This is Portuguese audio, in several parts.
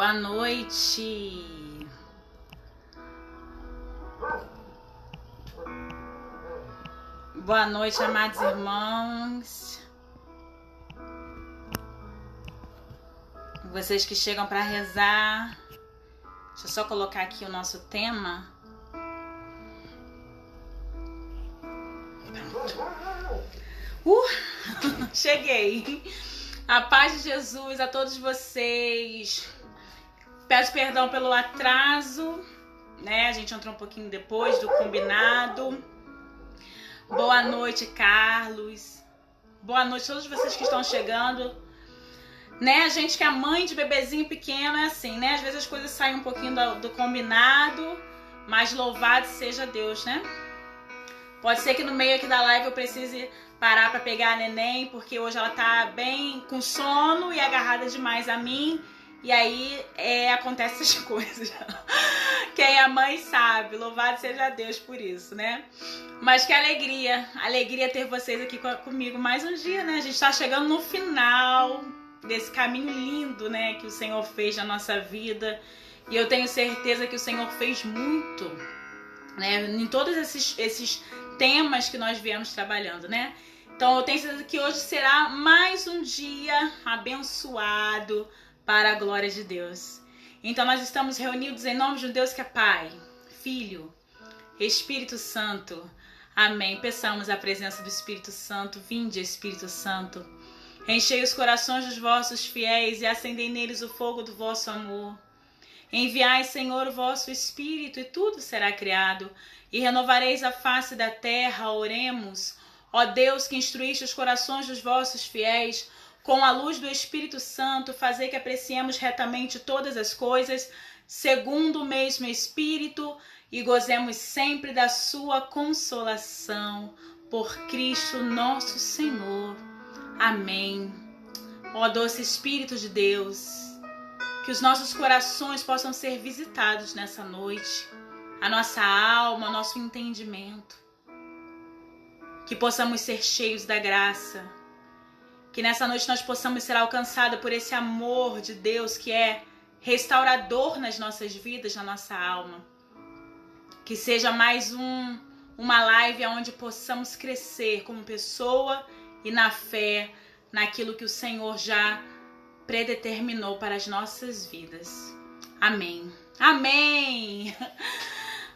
Boa noite. Boa noite, amados irmãos. Vocês que chegam para rezar. Deixa eu só colocar aqui o nosso tema. Cheguei. A paz de Jesus a todos vocês. Peço perdão pelo atraso, né? A gente entrou um pouquinho depois do combinado. Boa noite, Carlos. Boa noite a todos vocês que estão chegando. Né? A gente que é mãe de bebezinho pequeno é assim, né? Às vezes as coisas saem um pouquinho do combinado, mas louvado seja Deus, né? Pode ser que no meio aqui da live eu precise parar para pegar a neném, porque hoje ela tá bem com sono e agarrada demais a mim. E aí acontece essas coisas. Quem é mãe sabe, louvado seja Deus por isso, né? Mas que alegria ter vocês aqui comigo mais um dia, né? A gente tá chegando no final desse caminho lindo, né, que o Senhor fez na nossa vida. E eu tenho certeza que o Senhor fez muito, né, em todos esses temas que nós viemos trabalhando, né? Então eu tenho certeza que hoje será mais um dia abençoado para a glória de Deus. Então nós estamos reunidos em nome de um Deus que é Pai, Filho, Espírito Santo. Amém. Peçamos a presença do Espírito Santo. Vinde, Espírito Santo. Enchei os corações dos vossos fiéis e acendei neles o fogo do vosso amor. Enviai, Senhor, o vosso Espírito e tudo será criado, e renovareis a face da terra. Oremos. Ó Deus, que instruíste os corações dos vossos fiéis, com a luz do Espírito Santo, fazei que apreciemos retamente todas as coisas, segundo o mesmo Espírito, e gozemos sempre da sua consolação. Por Cristo nosso Senhor. Amém. Ó doce Espírito de Deus, que os nossos corações possam ser visitados nessa noite, a nossa alma, o nosso entendimento, que possamos ser cheios da graça, que nessa noite nós possamos ser alcançados por esse amor de Deus que é restaurador nas nossas vidas, na nossa alma. Que seja mais uma live onde possamos crescer como pessoa e na fé, naquilo que o Senhor já predeterminou para as nossas vidas. Amém. Amém.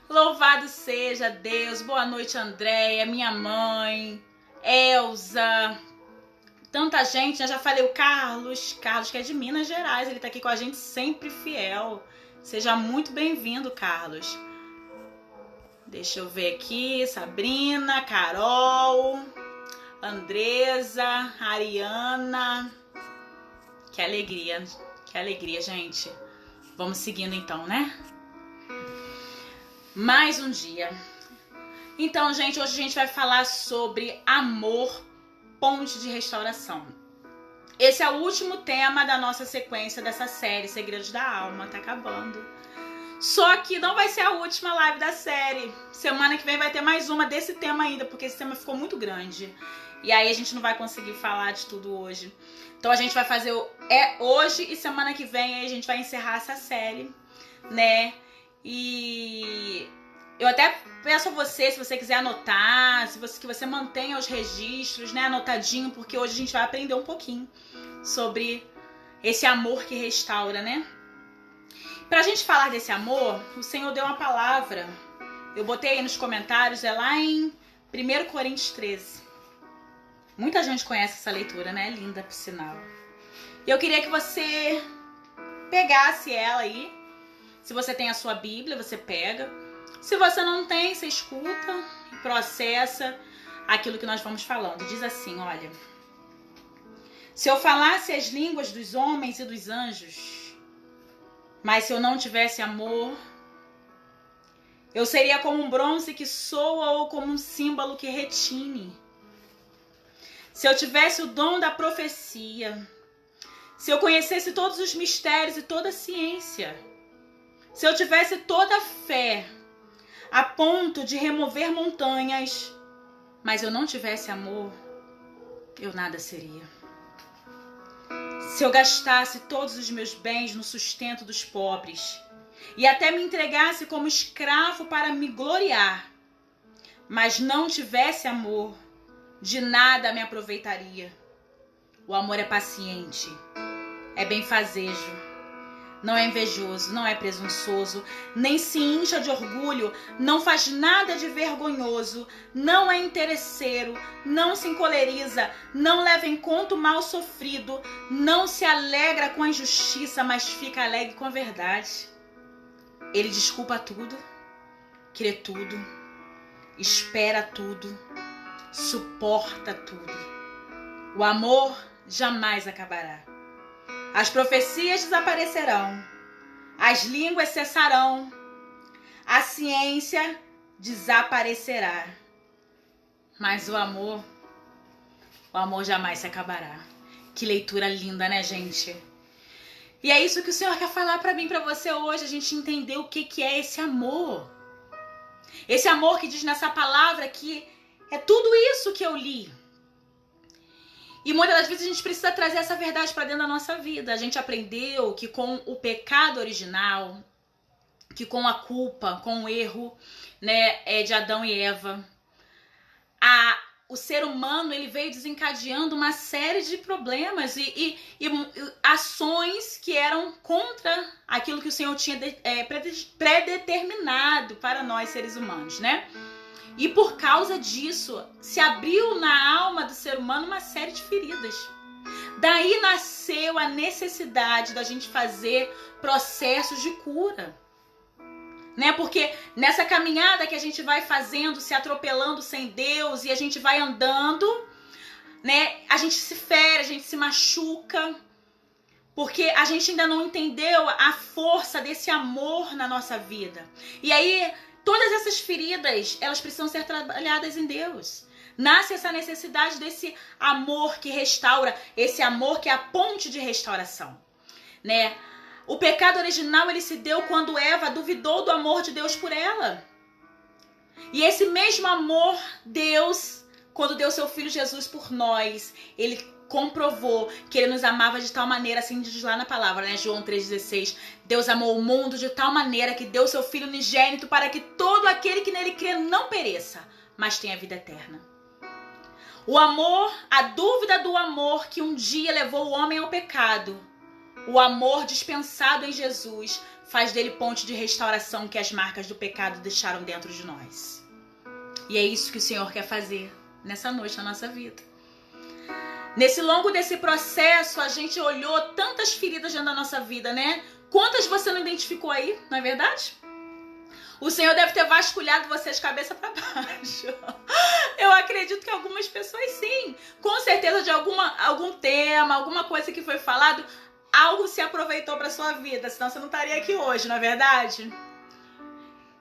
Louvado seja Deus. Boa noite, Andréia, minha mãe, Elza, tanta gente, né? Já falei o Carlos que é de Minas Gerais, ele tá aqui com a gente sempre fiel. Seja muito bem-vindo, Carlos. Deixa eu ver aqui, Sabrina, Carol, Andresa, Ariana. Que alegria, gente. Vamos seguindo então, né? Mais um dia. Então, gente, hoje a gente vai falar sobre amor, ponte de restauração. Esse é o último tema da nossa sequência dessa série, Segredos da Alma. Tá acabando. Só que não vai ser a última live da série. Semana que vem vai ter mais uma desse tema ainda, porque esse tema ficou muito grande. E aí a gente não vai conseguir falar de tudo hoje. Então a gente vai fazer hoje e semana que vem a gente vai encerrar essa série, né? E eu até peço a você, se você quiser anotar, que você mantenha os registros, né, anotadinho, porque hoje a gente vai aprender um pouquinho sobre esse amor que restaura, né? Pra gente falar desse amor, o Senhor deu uma palavra. Eu botei aí nos comentários, é lá em 1 Coríntios 13. Muita gente conhece essa leitura, né? Linda, por sinal. E eu queria que você pegasse ela aí. Se você tem a sua Bíblia, você pega. Se você não tem, você escuta e processa aquilo que nós vamos falando. Diz assim, olha. Se eu falasse as línguas dos homens e dos anjos, mas se eu não tivesse amor, eu seria como um bronze que soa ou como um símbolo que retine. Se eu tivesse o dom da profecia, se eu conhecesse todos os mistérios e toda a ciência, se eu tivesse toda a fé a ponto de remover montanhas, mas eu não tivesse amor, eu nada seria. se eu gastasse todos os meus bens no sustento dos pobres e até me entregasse como escravo para me gloriar, mas não tivesse amor, de nada me aproveitaria. O amor é paciente, é benfazejo, não é invejoso, não é presunçoso, nem se incha de orgulho, não faz nada de vergonhoso, não é interesseiro, não se encoleriza, não leva em conta o mal sofrido, não se alegra com a injustiça, mas fica alegre com a verdade. Ele desculpa tudo, crê tudo, espera tudo, suporta tudo. O amor jamais acabará. As profecias desaparecerão, as línguas cessarão, a ciência desaparecerá. Mas o amor jamais se acabará. Que leitura linda, né, gente? E é isso que o Senhor quer falar para mim, para você hoje, a gente entender o que é esse amor. Esse amor que diz nessa palavra que é tudo isso que eu li. E muitas das vezes a gente precisa trazer essa verdade para dentro da nossa vida. A gente aprendeu que com o pecado original, que com a culpa, com o erro, né, de Adão e Eva, o ser humano ele veio desencadeando uma série de problemas e ações que eram contra aquilo que o Senhor tinha predeterminado para nós seres humanos, né? E por causa disso, se abriu na alma do ser humano uma série de feridas. Daí nasceu a necessidade da gente fazer processos de cura. Né? Porque nessa caminhada que a gente vai fazendo, se atropelando sem Deus, e a gente vai andando, né? A gente se fere, a gente se machuca, porque a gente ainda não entendeu a força desse amor na nossa vida. E aí, todas essas feridas, elas precisam ser trabalhadas em Deus. Nasce essa necessidade desse amor que restaura, esse amor que é a ponte de restauração, né? O pecado original, ele se deu quando Eva duvidou do amor de Deus por ela. E esse mesmo amor, Deus, quando deu seu Filho Jesus por nós, ele comprovou que ele nos amava de tal maneira, assim diz lá na palavra, né? João 3,16. Deus amou o mundo de tal maneira que deu seu Filho unigênito para que todo aquele que nele crê não pereça, mas tenha vida eterna. O amor, a dúvida do amor que um dia levou o homem ao pecado, o amor dispensado em Jesus faz dele ponte de restauração que as marcas do pecado deixaram dentro de nós. E é isso que o Senhor quer fazer nessa noite na nossa vida. Nesse longo desse processo, a gente olhou tantas feridas dentro da nossa vida, né? Quantas você não identificou aí, não é verdade? O Senhor deve ter vasculhado você de cabeça para baixo. Eu acredito que algumas pessoas sim. Com certeza de algum tema, alguma coisa que foi falado, algo se aproveitou para sua vida, senão você não estaria aqui hoje, não é verdade?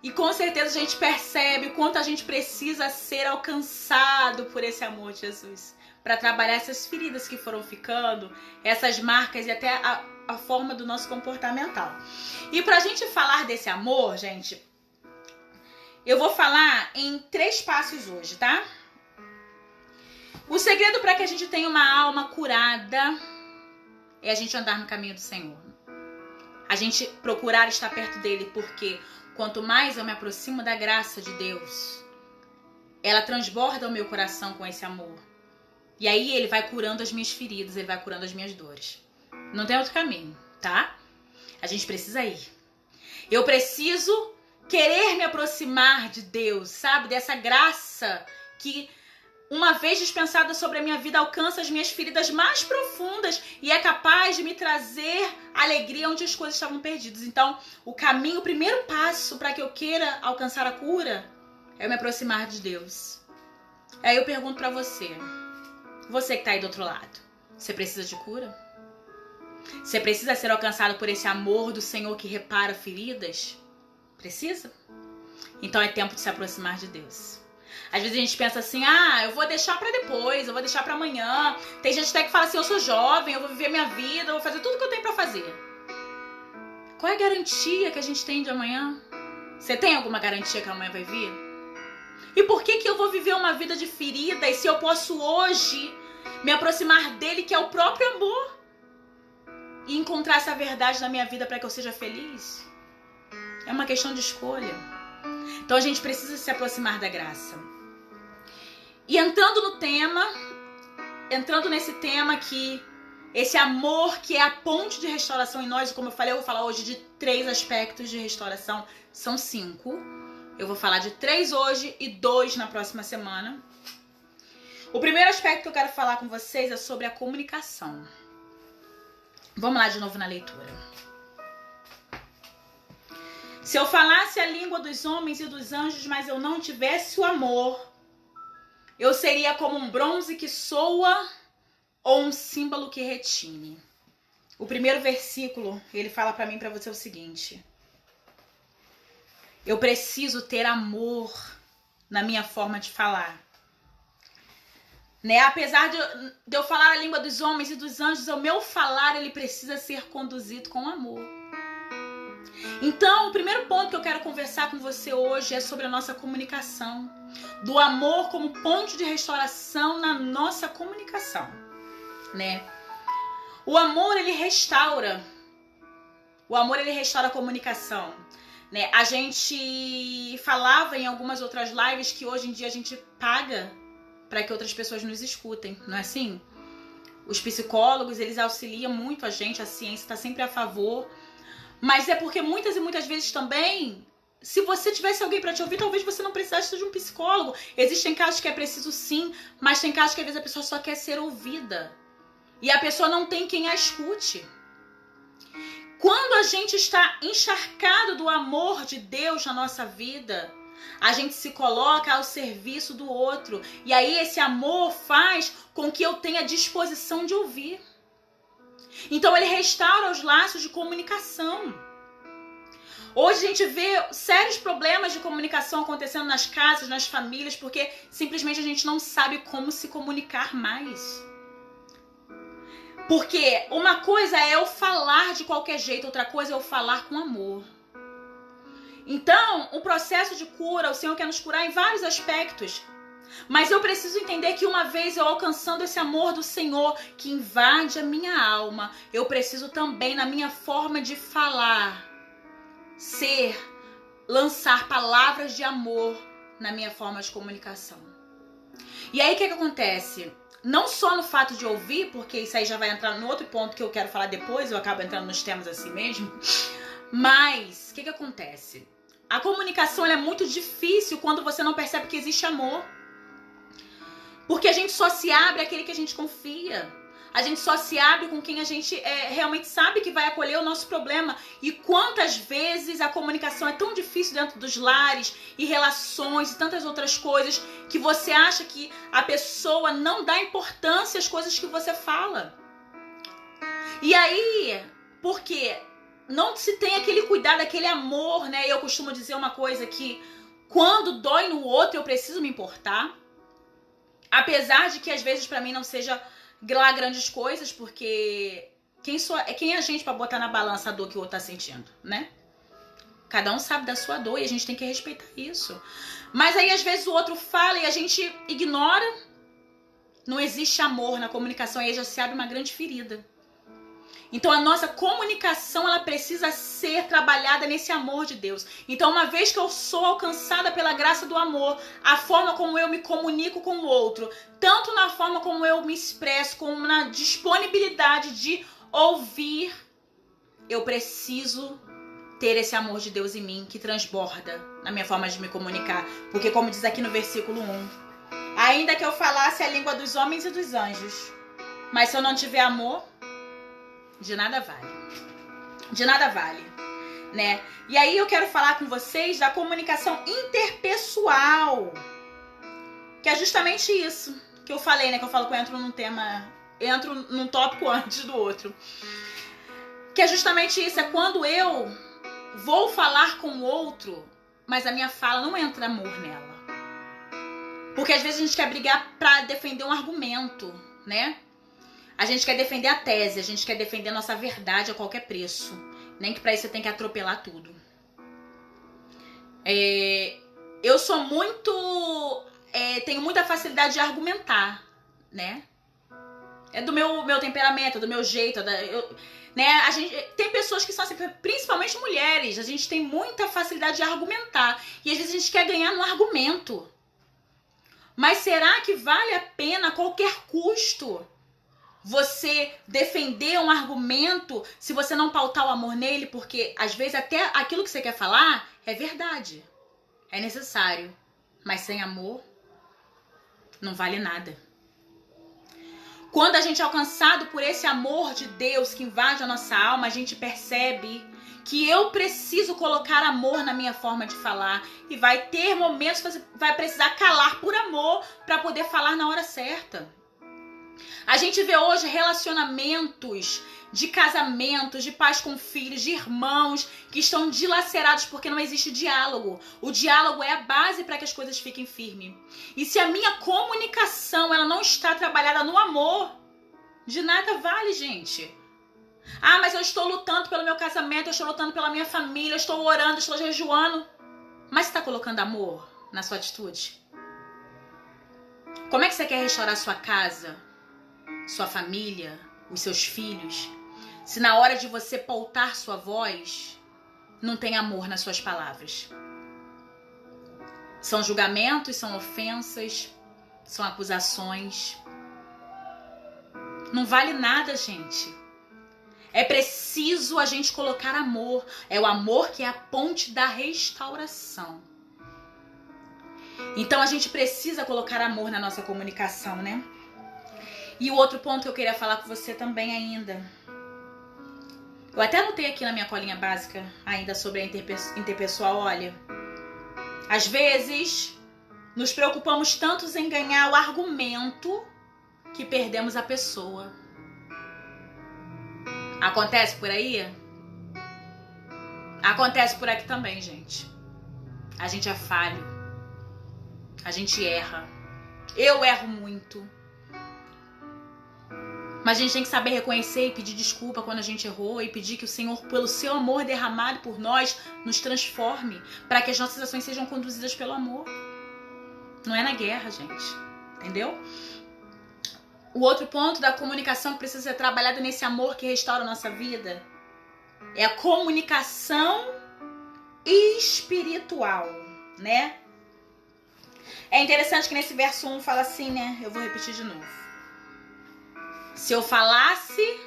E com certeza a gente percebe o quanto a gente precisa ser alcançado por esse amor de Jesus, para trabalhar essas feridas que foram ficando, essas marcas e até a forma do nosso comportamental. E para a gente falar desse amor, gente, eu vou falar em 3 passos hoje, tá? O segredo para que a gente tenha uma alma curada é a gente andar no caminho do Senhor. A gente procurar estar perto dele, porque quanto mais eu me aproximo da graça de Deus, ela transborda o meu coração com esse amor. E aí ele vai curando as minhas feridas, ele vai curando as minhas dores. Não tem outro caminho, tá? A gente precisa ir. Eu preciso querer me aproximar de Deus, sabe? Dessa graça que, uma vez dispensada sobre a minha vida, alcança as minhas feridas mais profundas e é capaz de me trazer alegria onde as coisas estavam perdidas. Então, o caminho, o primeiro passo para que eu queira alcançar a cura é me aproximar de Deus. Aí eu pergunto para você que tá aí do outro lado, você precisa de cura? Você precisa ser alcançado por esse amor do Senhor que repara feridas? Precisa? Então é tempo de se aproximar de Deus. Às vezes a gente pensa assim, eu vou deixar pra depois, eu vou deixar pra amanhã. Tem gente até que fala assim, eu sou jovem, eu vou viver minha vida, eu vou fazer tudo que eu tenho pra fazer. Qual é a garantia que a gente tem de amanhã? Você tem alguma garantia que amanhã vai vir? E por que eu vou viver uma vida de feridas se eu posso hoje me aproximar dele, que é o próprio amor? e encontrar essa verdade na minha vida para que eu seja feliz? É uma questão de escolha. Então a gente precisa se aproximar da graça. E entrando nesse tema que esse amor que é a ponte de restauração em nós, como eu falei, eu vou falar hoje de 3 aspectos de restauração, são 5. Eu vou falar de 3 hoje e 2 na próxima semana. O primeiro aspecto que eu quero falar com vocês é sobre a comunicação. Vamos lá de novo na leitura. Se eu falasse a língua dos homens e dos anjos, mas eu não tivesse o amor, eu seria como um bronze que soa ou um símbolo que retine. O primeiro versículo, ele fala para mim e para você o seguinte: eu preciso ter amor na minha forma de falar. Né? Apesar de eu falar a língua dos homens e dos anjos, o meu falar ele precisa ser conduzido com amor. Então, o primeiro ponto que eu quero conversar com você hoje é sobre a nossa comunicação. Do amor como ponto de restauração na nossa comunicação. Né? O amor, ele restaura. O amor, ele restaura a comunicação. Né? A gente falava em algumas outras lives que hoje em dia a gente paga para que outras pessoas nos escutem, não é assim? Os psicólogos, eles auxiliam muito a gente, a ciência está sempre a favor, mas é porque muitas e muitas vezes também, se você tivesse alguém para te ouvir, talvez você não precisasse de um psicólogo. Existem casos que é preciso sim, mas tem casos que às vezes a pessoa só quer ser ouvida e a pessoa não tem quem a escute. Quando a gente está encharcado do amor de Deus na nossa vida, a gente se coloca ao serviço do outro. E aí esse amor faz com que eu tenha disposição de ouvir. Então ele restaura os laços de comunicação. Hoje a gente vê sérios problemas de comunicação acontecendo nas casas, nas famílias, porque simplesmente a gente não sabe como se comunicar mais. Porque uma coisa é eu falar de qualquer jeito, outra coisa é eu falar com amor. Então, o processo de cura, o Senhor quer nos curar em vários aspectos. Mas eu preciso entender que uma vez eu alcançando esse amor do Senhor que invade a minha alma, eu preciso também, na minha forma de falar, lançar palavras de amor na minha forma de comunicação. E aí o que acontece? Não só no fato de ouvir, porque isso aí já vai entrar no outro ponto que eu quero falar depois, eu acabo entrando nos temas assim mesmo. Mas o que acontece? A comunicação ela é muito difícil quando você não percebe que existe amor. Porque a gente só se abre àquele que a gente confia. A gente só se abre com quem a gente realmente sabe que vai acolher o nosso problema. E quantas vezes a comunicação é tão difícil dentro dos lares e relações e tantas outras coisas que você acha que a pessoa não dá importância às coisas que você fala. E aí, por quê? Não se tem aquele cuidado, aquele amor, né? Eu costumo dizer uma coisa que quando dói no outro eu preciso me importar. Apesar de que às vezes pra mim não seja lá grandes coisas, porque quem é a gente pra botar na balança a dor que o outro tá sentindo, né? Cada um sabe da sua dor e a gente tem que respeitar isso. Mas aí às vezes o outro fala e a gente ignora. Não existe amor na comunicação e aí já se abre uma grande ferida. Então a nossa comunicação ela precisa ser trabalhada nesse amor de Deus. Então uma vez que eu sou alcançada pela graça do amor, a forma como eu me comunico com o outro, tanto na forma como eu me expresso, como na disponibilidade de ouvir, eu preciso ter esse amor de Deus em mim que transborda na minha forma de me comunicar. Porque como diz aqui no versículo 1, ainda que eu falasse a língua dos homens e dos anjos, mas se eu não tiver amor, de nada vale. De nada vale, né? E aí eu quero falar com vocês da comunicação interpessoal. Que é justamente isso que eu falei, né? Que eu falo que eu entro num tópico antes do outro. Que é justamente isso, é quando eu vou falar com o outro, mas a minha fala não entra amor nela. Porque às vezes a gente quer brigar pra defender um argumento, né? A gente quer defender a tese, a gente quer defender a nossa verdade a qualquer preço. Nem que pra isso você tem que atropelar tudo. Eu sou muito... tenho muita facilidade de argumentar, né? É do meu temperamento, do meu jeito. Né? A gente, tem pessoas que são assim, principalmente mulheres. A gente tem muita facilidade de argumentar. E às vezes a gente quer ganhar no argumento. Mas será que vale a pena a qualquer custo você defender um argumento se você não pautar o amor nele? Porque às vezes até aquilo que você quer falar é verdade. É necessário. Mas sem amor não vale nada. Quando a gente é alcançado por esse amor de Deus que invade a nossa alma, a gente percebe que eu preciso colocar amor na minha forma de falar. E vai ter momentos que você vai precisar calar por amor para poder falar na hora certa. A gente vê hoje relacionamentos de casamentos, de pais com filhos, de irmãos que estão dilacerados porque não existe diálogo. O diálogo é a base para que as coisas fiquem firmes. E se a minha comunicação ela não está trabalhada no amor, de nada vale, gente. Ah, mas eu estou lutando pelo meu casamento, eu estou lutando pela minha família, eu estou orando, eu estou jejuando. Mas você está colocando amor na sua atitude? Como é que você quer restaurar sua casa, sua família, os seus filhos, se na hora de você pautar sua voz, não tem amor nas suas palavras? São julgamentos, são ofensas, são acusações. Não vale nada, gente. É preciso a gente colocar amor. É o amor que é a ponte da restauração. Então a gente precisa colocar amor na nossa comunicação, né? E o outro ponto que eu queria falar com você também ainda. Eu até anotei aqui na minha colinha básica ainda sobre a interpessoal. Olha, às vezes nos preocupamos tanto em ganhar o argumento que perdemos a pessoa. Acontece por aí? Acontece por aqui também, gente. A gente é falho. A gente erra. Eu erro muito. Mas a gente tem que saber reconhecer e pedir desculpa quando a gente errou e pedir que o Senhor, pelo seu amor derramado por nós, nos transforme para que as nossas ações sejam conduzidas pelo amor. Não é na guerra, gente. Entendeu? O outro ponto da comunicação que precisa ser trabalhada nesse amor que restaura a nossa vida é a comunicação espiritual, né? É interessante que nesse verso 1 fala assim, né? Eu vou repetir de novo. Se eu falasse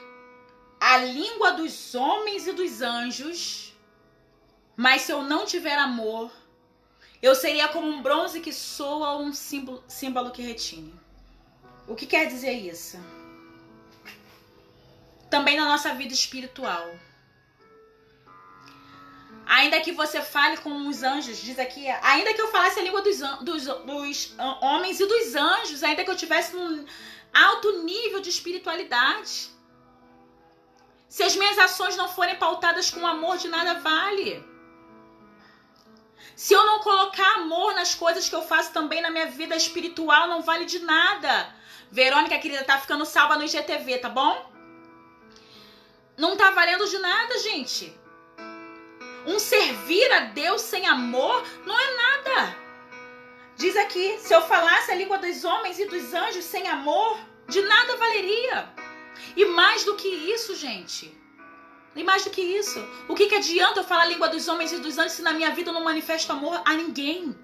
a língua dos homens e dos anjos, mas se eu não tiver amor, eu seria como um bronze que soa ou um símbolo que retine. O que quer dizer isso? Também na nossa vida espiritual. Ainda que você fale com os anjos, diz aqui, ainda que eu falasse a língua dos homens e dos anjos, ainda que eu tivesse um alto nível de espiritualidade, se as minhas ações não forem pautadas com amor, de nada vale. Se eu não colocar amor nas coisas que eu faço também na minha vida espiritual, não vale de nada. Verônica, querida, tá ficando salva no IGTV, tá bom? Não tá valendo de nada, gente. Um servir a Deus sem amor não é nada. Diz aqui, se eu falasse a língua dos homens e dos anjos sem amor, de nada valeria. E mais do que isso, gente. E mais do que isso. O que adianta eu falar a língua dos homens e dos anjos se na minha vida eu não manifesto amor a ninguém?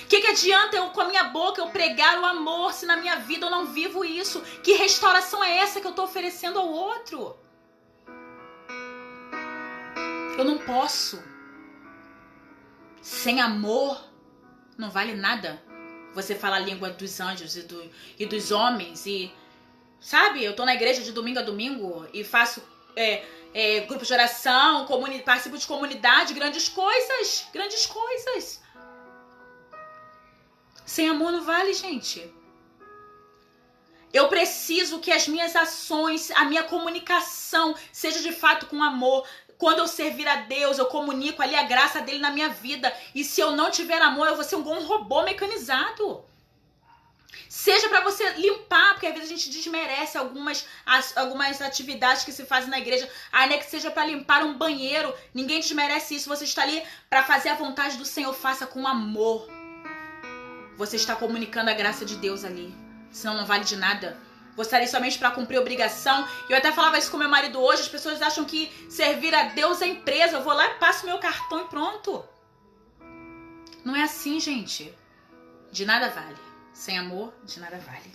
O que adianta eu com a minha boca eu pregar o amor se na minha vida eu não vivo isso? Que restauração é essa que eu estou oferecendo ao outro? Eu não posso. Sem amor, não vale nada. Você fala a língua dos anjos e dos homens. E, sabe, eu tô na igreja de domingo a domingo e faço grupo de oração, participo de comunidade, grandes coisas. Grandes coisas. Sem amor não vale, gente. Eu preciso que as minhas ações, a minha comunicação seja de fato com amor. Quando eu servir a Deus, eu comunico ali a graça dele na minha vida. E se eu não tiver amor, eu vou ser um robô mecanizado. Seja para você limpar, porque às vezes a gente desmerece algumas atividades que se fazem na igreja. Ainda que seja para limpar um banheiro, ninguém desmerece isso. Você está ali para fazer a vontade do Senhor, faça com amor. Você está comunicando a graça de Deus ali. senão não vale de nada. Vou estar ali somente para cumprir obrigação. E eu até falava isso com meu marido hoje. As pessoas acham que servir a Deus é empresa. Eu vou lá e passo meu cartão e pronto. Não é assim, gente. De nada vale. Sem amor, de nada vale.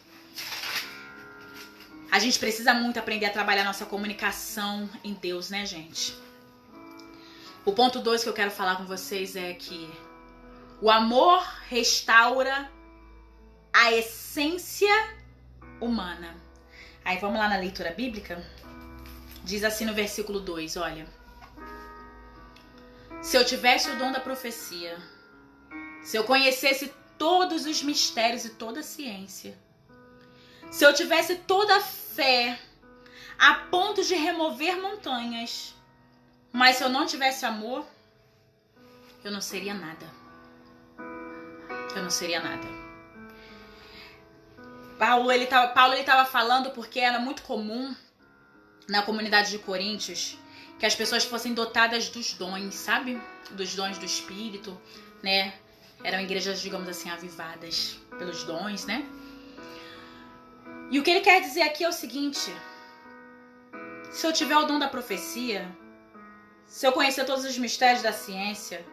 A gente precisa muito aprender a trabalhar nossa comunicação em Deus, né, gente? O ponto 2 que eu quero falar com vocês é que o amor restaura a essência humana. Aí vamos lá na leitura bíblica? Diz assim no versículo 2, olha. Se eu tivesse o dom da profecia, se eu conhecesse todos os mistérios e toda a ciência, se eu tivesse toda a fé a ponto de remover montanhas, mas se eu não tivesse amor, eu não seria nada. Eu não seria nada. Paulo ele estava falando porque era muito comum na comunidade de Coríntios que as pessoas fossem dotadas dos dons, sabe? Dos dons do Espírito, né? Eram igrejas, digamos assim, avivadas pelos dons, né? E o que ele quer dizer aqui é o seguinte: se eu tiver o dom da profecia, se eu conhecer todos os mistérios da ciência,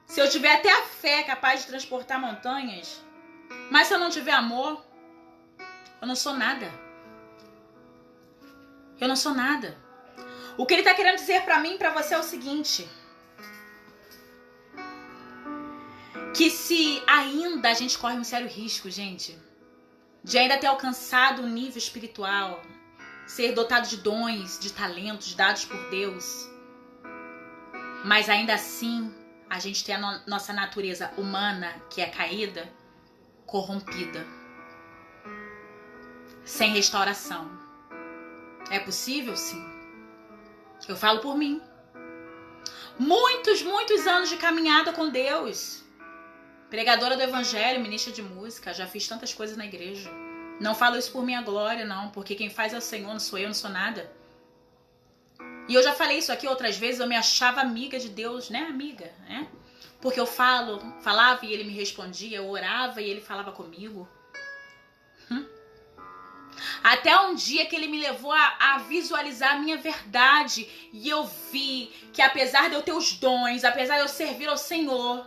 se eu tiver até a fé capaz de transportar montanhas, mas se eu não tiver amor, eu não sou nada. Eu não sou nada. O que ele está querendo dizer para mim e para você é o seguinte: que se ainda a gente corre um sério risco, gente, de ainda ter alcançado um nível espiritual, ser dotado de dons, de talentos dados por Deus, mas ainda assim a gente tem a nossa natureza humana, que é caída, corrompida, sem restauração. É possível? Sim. Eu falo por mim. Muitos anos de caminhada com Deus. Pregadora do evangelho, ministra de música, já fiz tantas coisas na igreja. Não falo isso por minha glória, não, porque quem faz é o Senhor, não sou eu, não sou nada. E eu já falei isso aqui outras vezes, eu me achava amiga de Deus, né, amiga, né? Porque eu falava e ele me respondia, eu orava e ele falava comigo. Até um dia que ele me levou a visualizar a minha verdade. E eu vi que apesar de eu ter os dons, apesar de eu servir ao Senhor,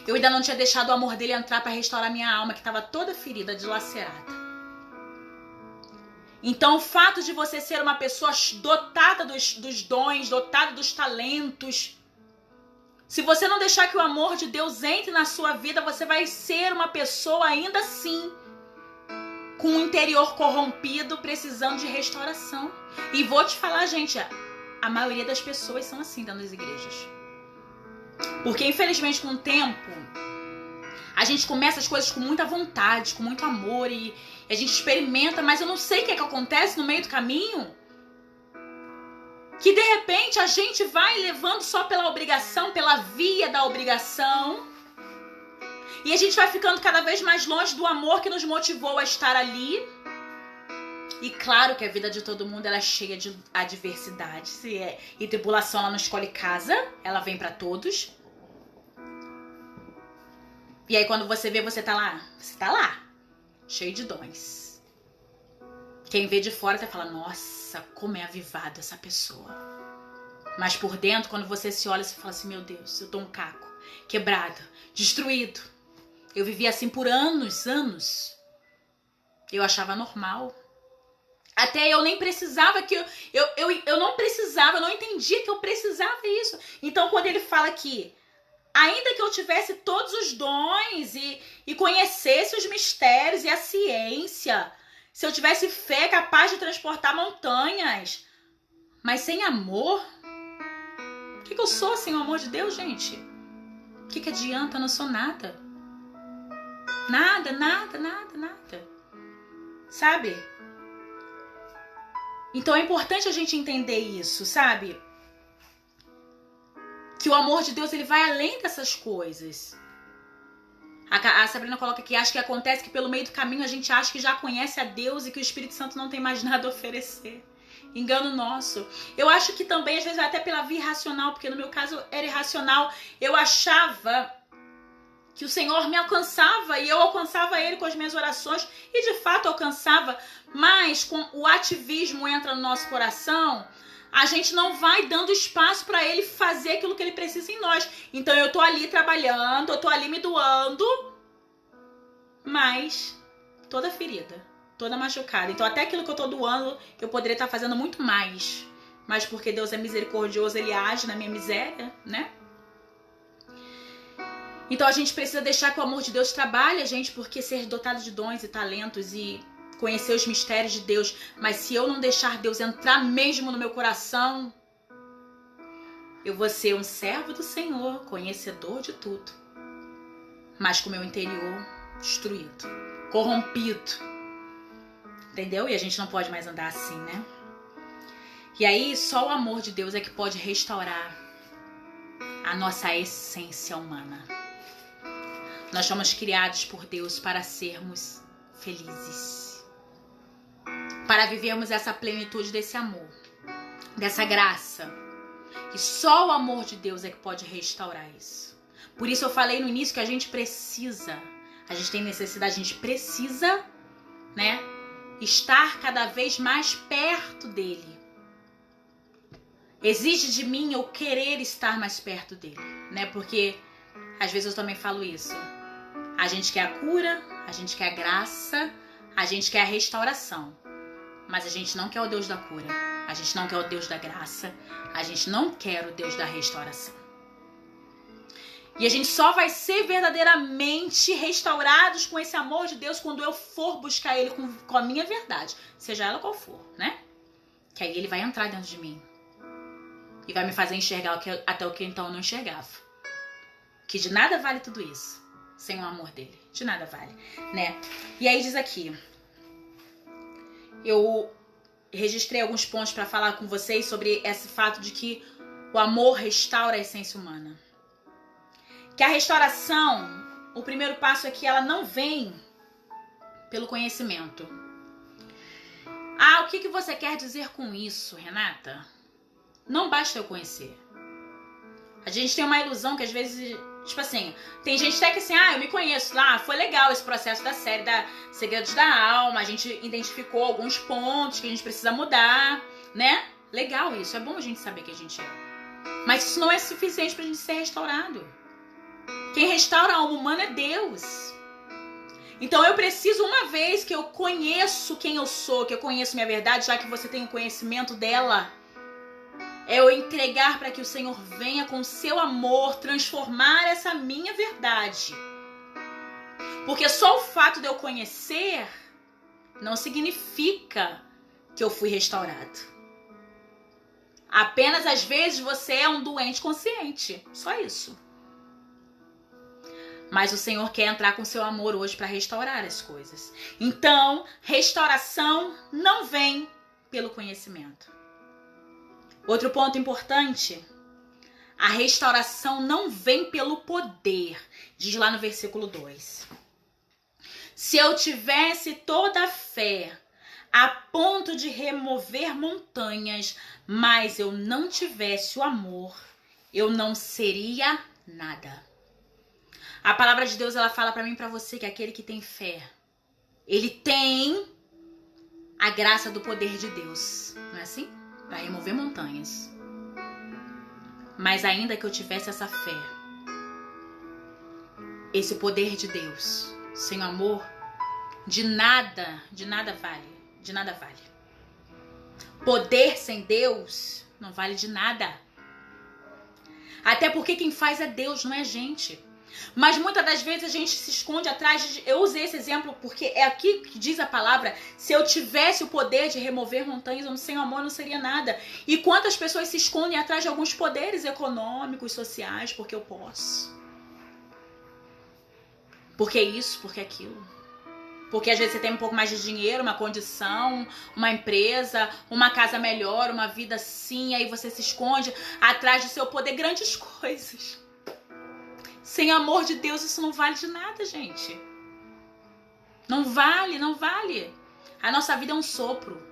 eu ainda não tinha deixado o amor dele entrar para restaurar minha alma, que estava toda ferida, dilacerada. Então o fato de você ser uma pessoa dotada dos dons, dotada dos talentos, se você não deixar que o amor de Deus entre na sua vida, você vai ser uma pessoa ainda assim com o interior corrompido, precisando de restauração. E vou te falar, gente, a maioria das pessoas são assim dentro das igrejas. Porque, infelizmente, com o tempo, a gente começa as coisas com muita vontade, com muito amor, e a gente experimenta, mas eu não sei o que é que acontece no meio do caminho, que, de repente, a gente vai levando só pela obrigação, pela via da obrigação, e a gente vai ficando cada vez mais longe do amor que nos motivou a estar ali. E claro que a vida de todo mundo ela é cheia de adversidade. E tribulação, ela não escolhe casa, ela vem pra todos. E aí quando você vê, você tá lá, cheio de dons. Quem vê de fora até fala, nossa, como é avivada essa pessoa. Mas por dentro, quando você se olha, você fala assim, meu Deus, eu tô um caco, quebrado, destruído. Eu vivi assim por anos. Eu achava normal. Até eu nem precisava que eu não precisava, eu não entendia que eu precisava isso. Então quando ele fala que ainda que eu tivesse todos os dons e conhecesse os mistérios e a ciência, se eu tivesse fé capaz de transportar montanhas, mas sem amor, o que eu sou sem o amor de Deus, gente? O que adianta? Eu não sou nada. Nada. Sabe? Então é importante a gente entender isso, sabe? Que o amor de Deus, ele vai além dessas coisas. A Sabrina coloca aqui, acho que acontece que pelo meio do caminho a gente acha que já conhece a Deus e que o Espírito Santo não tem mais nada a oferecer. Engano nosso. Eu acho que também, às vezes, até pela via irracional, porque no meu caso era irracional. Eu achava que o Senhor me alcançava e eu alcançava Ele com as minhas orações e de fato alcançava, mas com o ativismo entra no nosso coração, a gente não vai dando espaço para Ele fazer aquilo que Ele precisa em nós. Então eu tô ali trabalhando, eu tô ali me doando, mas toda ferida, toda machucada. Então até aquilo que eu tô doando, eu poderia estar fazendo muito mais, mas porque Deus é misericordioso, Ele age na minha miséria, né? Então a gente precisa deixar que o amor de Deus trabalhe a gente, porque ser dotado de dons e talentos e conhecer os mistérios de Deus, mas se eu não deixar Deus entrar mesmo no meu coração, eu vou ser um servo do Senhor, conhecedor de tudo, mas com o meu interior destruído, corrompido, entendeu? E a gente não pode mais andar assim, né? E aí só o amor de Deus é que pode restaurar a nossa essência humana. Nós somos criados por Deus para sermos felizes, para vivermos essa plenitude desse amor, dessa graça. E só o amor de Deus é que pode restaurar isso. Por isso eu falei no início que a gente tem necessidade, a gente precisa, né, estar cada vez mais perto dele. Exige de mim eu querer estar mais perto dele, né? Porque às vezes eu também falo isso. A gente quer a cura, a gente quer a graça, a gente quer a restauração. Mas a gente não quer o Deus da cura, a gente não quer o Deus da graça, a gente não quer o Deus da restauração. E a gente só vai ser verdadeiramente restaurados com esse amor de Deus quando eu for buscar Ele com a minha verdade, seja ela qual for, né? Que aí Ele vai entrar dentro de mim e vai me fazer enxergar até o que então eu não enxergava. Que de nada vale tudo isso sem o amor dele. De nada vale, né? E aí diz aqui. Eu registrei alguns pontos para falar com vocês sobre esse fato de que o amor restaura a essência humana. Que a restauração, o primeiro passo é que ela não vem pelo conhecimento. Ah, o que você quer dizer com isso, Renata? Não basta eu conhecer. A gente tem uma ilusão que às vezes, tipo assim, tem gente até que assim, eu me conheço lá, foi legal esse processo da série da Segredos da Alma, a gente identificou alguns pontos que a gente precisa mudar, né? Legal isso, é bom a gente saber que a gente é. Mas isso não é suficiente pra gente ser restaurado. Quem restaura a alma humana é Deus. Então eu preciso, uma vez que eu conheço quem eu sou, que eu conheço minha verdade, já que você tem o conhecimento dela, é eu entregar para que o Senhor venha com o seu amor transformar essa minha verdade. Porque só o fato de eu conhecer não significa que eu fui restaurado. Apenas às vezes você é um doente consciente. Só isso. Mas o Senhor quer entrar com o seu amor hoje para restaurar as coisas. Então, restauração não vem pelo conhecimento. Outro ponto importante, a restauração não vem pelo poder, diz lá no versículo 2. Se eu tivesse toda a fé a ponto de remover montanhas, mas eu não tivesse o amor, eu não seria nada. A palavra de Deus, ela fala para mim e para você que aquele que tem fé, ele tem a graça do poder de Deus, não é assim? Para remover montanhas. Mas ainda que eu tivesse essa fé, esse poder de Deus, sem amor, de nada vale. De nada vale. Poder sem Deus não vale de nada. Até porque quem faz é Deus, não é a gente. Mas muitas das vezes a gente se esconde atrás de... Eu usei esse exemplo porque é aqui que diz a palavra: se eu tivesse o poder de remover montanhas, sem amor não seria nada. E quantas pessoas se escondem atrás de alguns poderes econômicos, sociais, porque eu posso. Porque isso, porque aquilo. Porque às vezes você tem um pouco mais de dinheiro, uma condição, uma empresa, uma casa melhor, uma vida assim, aí você se esconde atrás do seu poder, grandes coisas. Sem amor de Deus, isso não vale de nada, gente. Não vale, não vale. A nossa vida é um sopro.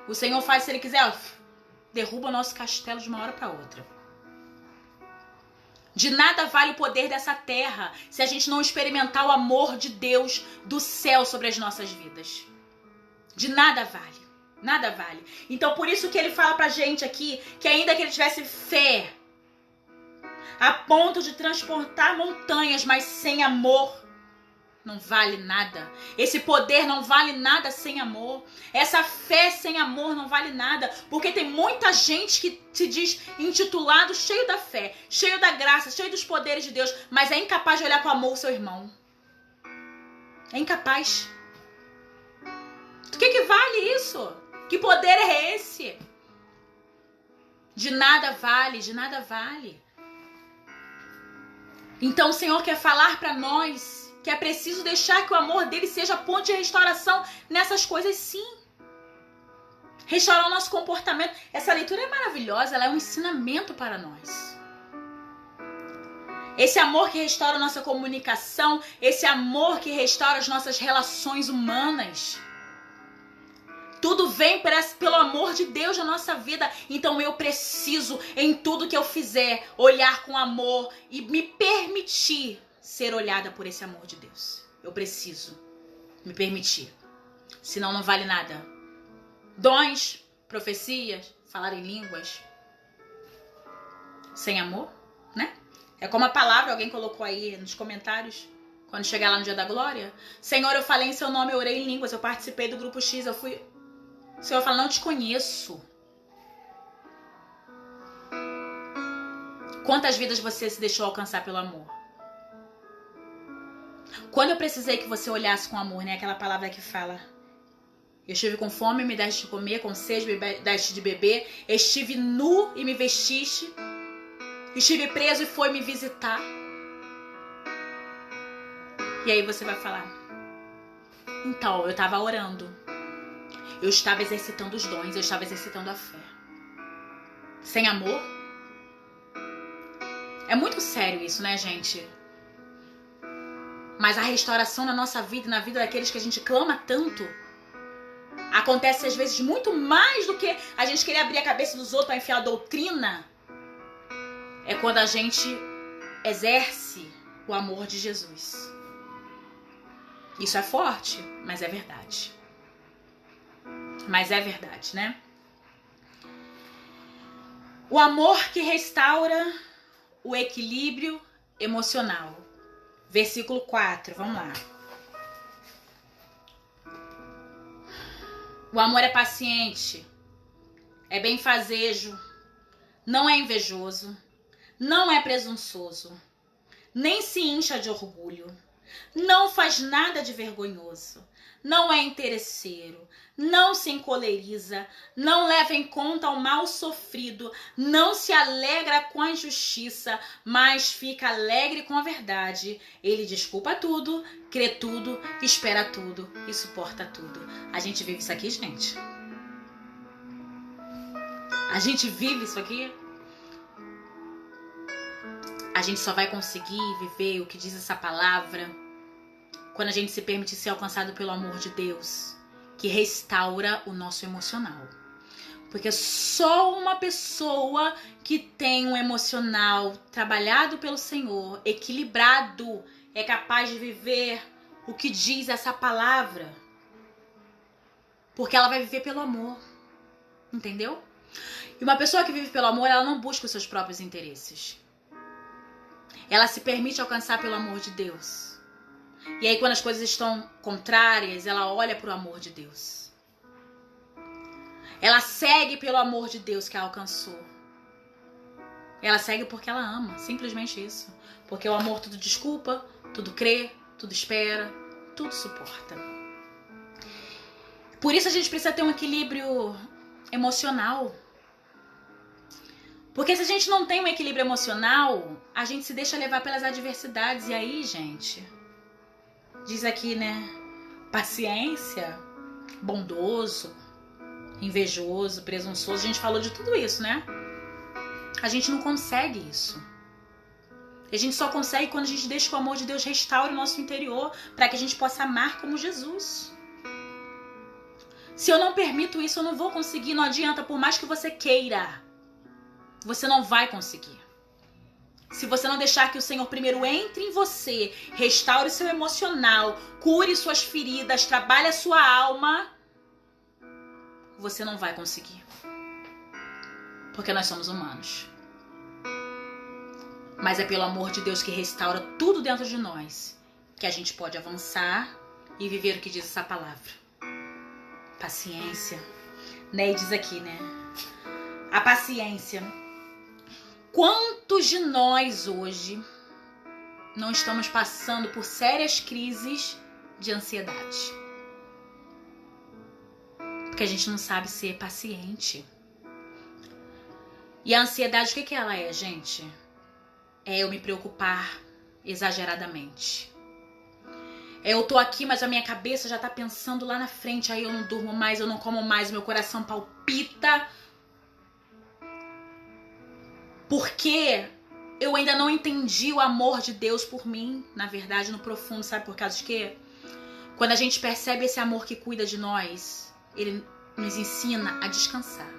O Senhor faz, se Ele quiser, derruba o nosso castelo de uma hora para outra. De nada vale o poder dessa terra se a gente não experimentar o amor de Deus do céu sobre as nossas vidas. De nada vale. Nada vale. Então por isso que ele fala pra gente aqui que ainda que ele tivesse fé a ponto de transportar montanhas, mas sem amor, não vale nada. Esse poder não vale nada sem amor. Essa fé sem amor não vale nada. Porque tem muita gente que se diz intitulado, cheio da fé, cheio da graça, cheio dos poderes de Deus, mas é incapaz de olhar com amor o seu irmão. É incapaz. Do que vale isso? Que poder é esse? De nada vale, de nada vale. Então o Senhor quer falar para nós que é preciso deixar que o amor dele seja ponte de restauração nessas coisas, sim. Restaurar o nosso comportamento. Essa leitura é maravilhosa, ela é um ensinamento para nós. Esse amor que restaura a nossa comunicação, esse amor que restaura as nossas relações humanas. Tudo vem pelo amor de Deus na nossa vida. Então eu preciso, em tudo que eu fizer, olhar com amor e me permitir ser olhada por esse amor de Deus. Eu preciso me permitir. Senão não vale nada. Dons, profecias, falar em línguas. Sem amor, né? É como a palavra, alguém colocou aí nos comentários. Quando chegar lá no dia da glória. Senhor, eu falei em seu nome, eu orei em línguas, eu participei do grupo X, eu fui... O Senhor fala, não te conheço. Quantas vidas você se deixou alcançar pelo amor? Quando eu precisei que você olhasse com amor, né? Aquela palavra que fala, eu estive com fome, me deste de comer, com sede, me deste de beber, estive nu e me vestiste, estive preso e foi me visitar. E aí você vai falar, então, eu estava orando. Eu estava exercitando os dons, eu estava exercitando a fé. Sem amor? É muito sério isso, né, gente? Mas a restauração na nossa vida e na vida daqueles que a gente clama tanto acontece às vezes muito mais do que a gente querer abrir a cabeça dos outros para enfiar a doutrina. É quando a gente exerce o amor de Jesus. Isso é forte, mas é verdade. Mas é verdade, né? O amor que restaura o equilíbrio emocional. Versículo 4, vamos lá. O amor é paciente, é benfazejo, não é invejoso, não é presunçoso, nem se incha de orgulho, não faz nada de vergonhoso, não é interesseiro, não se encoleriza, não leva em conta o mal sofrido, não se alegra com a injustiça, mas fica alegre com a verdade. Ele desculpa tudo, crê tudo, espera tudo e suporta tudo. A gente vive isso aqui, gente? A gente vive isso aqui? A gente só vai conseguir viver o que diz essa palavra quando a gente se permite ser alcançado pelo amor de Deus, que restaura o nosso emocional. Porque só uma pessoa que tem um emocional trabalhado pelo Senhor, equilibrado, é capaz de viver o que diz essa palavra. Porque ela vai viver pelo amor. Entendeu? E uma pessoa que vive pelo amor, ela não busca os seus próprios interesses. Ela se permite alcançar pelo amor de Deus. E aí quando as coisas estão contrárias, ela olha para o amor de Deus. Ela segue pelo amor de Deus que a alcançou. Ela segue porque ela ama, simplesmente isso. Porque o amor tudo desculpa, tudo crê, tudo espera, tudo suporta. Por isso a gente precisa ter um equilíbrio emocional. Porque se a gente não tem um equilíbrio emocional, a gente se deixa levar pelas adversidades. E aí, gente, diz aqui, né? Paciência, bondoso, invejoso, presunçoso. A gente falou de tudo isso, né? A gente não consegue isso. A gente só consegue quando a gente deixa que o amor de Deus restaure o nosso interior, para que a gente possa amar como Jesus. Se eu não permito isso, eu não vou conseguir. Não adianta, por mais que você queira, você não vai conseguir. se você não deixar que o Senhor primeiro entre em você, restaure seu emocional, cure suas feridas, trabalhe a sua alma, você não vai conseguir. Porque nós somos humanos. Mas é pelo amor de Deus que restaura tudo dentro de nós que a gente pode avançar e viver o que diz essa palavra. Paciência. Né? E diz aqui, né? A paciência. Quantos de nós hoje não estamos passando por sérias crises de ansiedade? Porque a gente não sabe ser paciente. E a ansiedade, o que ela é, gente? É eu me preocupar exageradamente. É eu tô aqui, mas a minha cabeça já tá pensando lá na frente. Aí eu não durmo mais, eu não como mais, meu coração palpita. Porque eu ainda não entendi o amor de Deus por mim, na verdade, no profundo. Sabe por causa de quê? Quando a gente percebe esse amor que cuida de nós, ele nos ensina a descansar.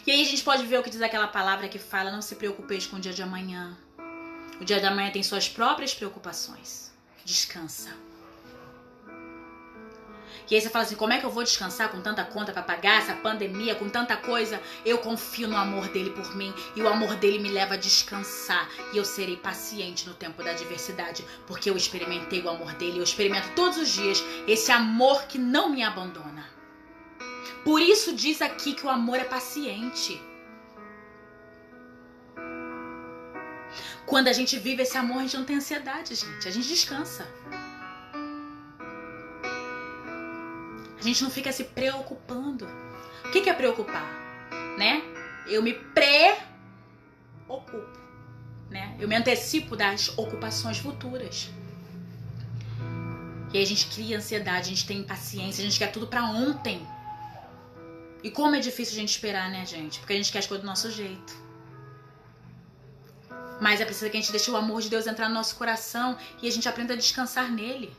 E aí a gente pode ver o que diz aquela palavra que fala: não se preocupeis com o dia de amanhã. O dia de amanhã tem suas próprias preocupações. Descansa. E aí você fala assim: como é que eu vou descansar com tanta conta pra pagar, essa pandemia, com tanta coisa? Eu confio no amor dele por mim, e o amor dele me leva a descansar, e eu serei paciente no tempo da adversidade, porque eu experimentei o amor dele. Eu experimento todos os dias esse amor que não me abandona. Por isso diz aqui que o amor é paciente. Quando a gente vive esse amor, a gente não tem ansiedade, gente. A gente descansa. A gente não fica se preocupando. O que é preocupar? Né? Eu me preocupo. Né? Eu me antecipo das ocupações futuras. E aí a gente cria ansiedade, a gente tem impaciência, a gente quer tudo pra ontem. E como é difícil a gente esperar, né, gente? Porque a gente quer as coisas do nosso jeito. Mas é preciso que a gente deixe o amor de Deus entrar no nosso coração e a gente aprenda a descansar nele.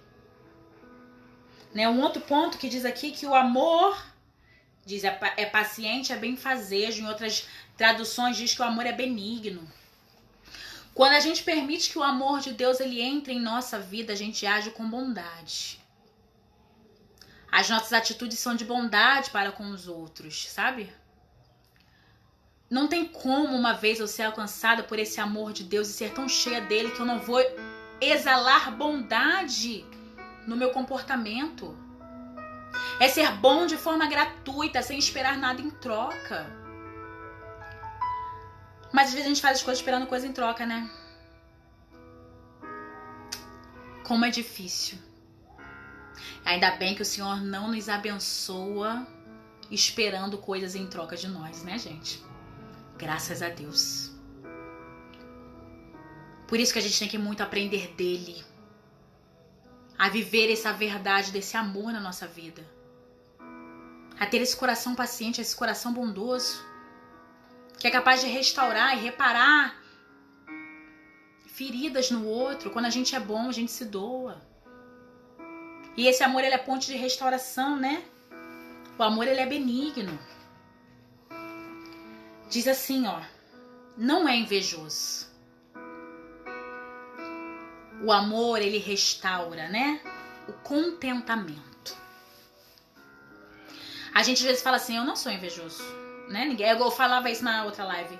Né? Um outro ponto que diz aqui que o amor diz é paciente, é benfazejo. Em outras traduções diz que o amor é benigno. Quando a gente permite que o amor de Deus ele entre em nossa vida, a gente age com bondade. As nossas atitudes são de bondade para com os outros, sabe? Não tem como uma vez eu ser alcançada por esse amor de Deus e ser tão cheia dele que eu não vou exalar bondade no meu comportamento. É ser bom de forma gratuita, sem esperar nada em troca. Mas às vezes a gente faz as coisas esperando coisa em troca, né? Como é difícil. Ainda bem que o Senhor não nos abençoa esperando coisas em troca de nós, né, gente? Graças a Deus. Por isso que a gente tem que muito aprender dele. A viver essa verdade desse amor na nossa vida. A ter esse coração paciente, esse coração bondoso. Que é capaz de restaurar e reparar feridas no outro. Quando a gente é bom, a gente se doa. E esse amor, ele é ponte de restauração, né? O amor, ele é benigno. Diz assim, ó. Não é invejoso. O amor, ele restaura, né? O contentamento. A gente às vezes fala assim: eu não sou invejoso, né? Ninguém, eu falava isso na outra live.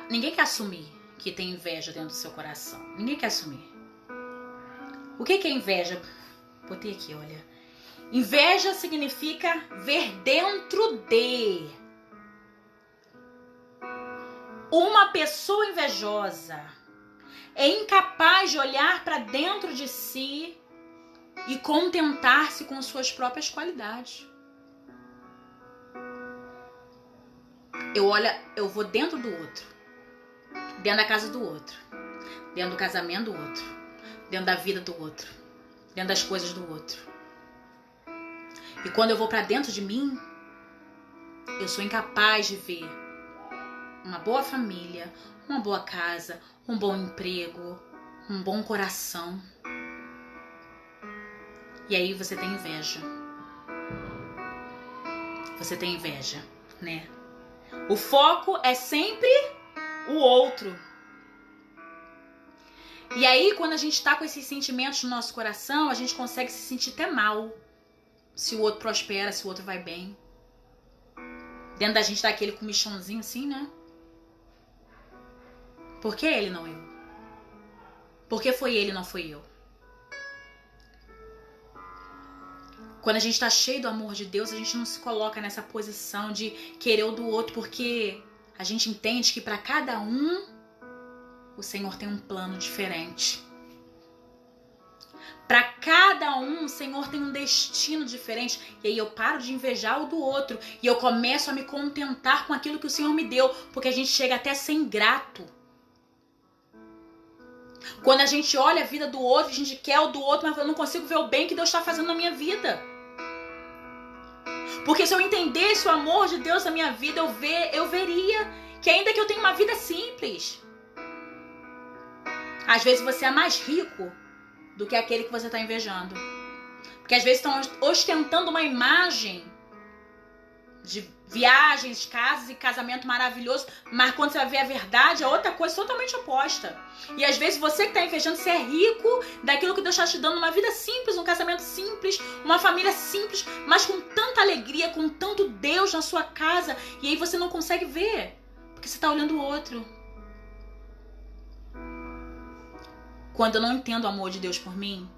Ninguém quer assumir que tem inveja dentro do seu coração. Ninguém quer assumir. O que é inveja? Botei aqui, olha. Inveja significa ver dentro de. Uma pessoa invejosa é incapaz de olhar para dentro de si e contentar-se com suas próprias qualidades. Eu vou dentro do outro, dentro da casa do outro, dentro do casamento do outro, dentro da vida do outro, dentro das coisas do outro. E quando eu vou para dentro de mim, eu sou incapaz de ver uma boa família, uma boa casa, um bom emprego, um bom coração. E aí você tem inveja. Você tem inveja, né? O foco é sempre o outro. E aí, quando a gente tá com esses sentimentos no nosso coração, a gente consegue se sentir até mal. Se o outro prospera, se o outro vai bem. Dentro da gente dá aquele comichãozinho assim, né? Por que ele, não eu? Por que foi ele, não foi eu? Quando a gente tá cheio do amor de Deus, a gente não se coloca nessa posição de querer o do outro, porque a gente entende que para cada um, o Senhor tem um plano diferente. Para cada um, o Senhor tem um destino diferente. E aí eu paro de invejar o do outro. E eu começo a me contentar com aquilo que o Senhor me deu. Porque a gente chega até a ser ingrato. Quando a gente olha a vida do outro, a gente quer o do outro, mas eu não consigo ver o bem que Deus está fazendo na minha vida. Porque se eu entendesse o amor de Deus na minha vida, eu veria que ainda que eu tenha uma vida simples, às vezes você é mais rico do que aquele que você está invejando. Porque às vezes estão ostentando uma imagem de viagens, casas e casamento maravilhoso, mas quando você vai ver a verdade, é outra coisa totalmente oposta. E às vezes você que está invejando, você é rico daquilo que Deus está te dando, uma vida simples, um casamento simples, uma família simples, mas com tanta alegria, com tanto Deus na sua casa, e aí você não consegue ver, porque você está olhando o outro. Quando eu não entendo o amor de Deus por mim,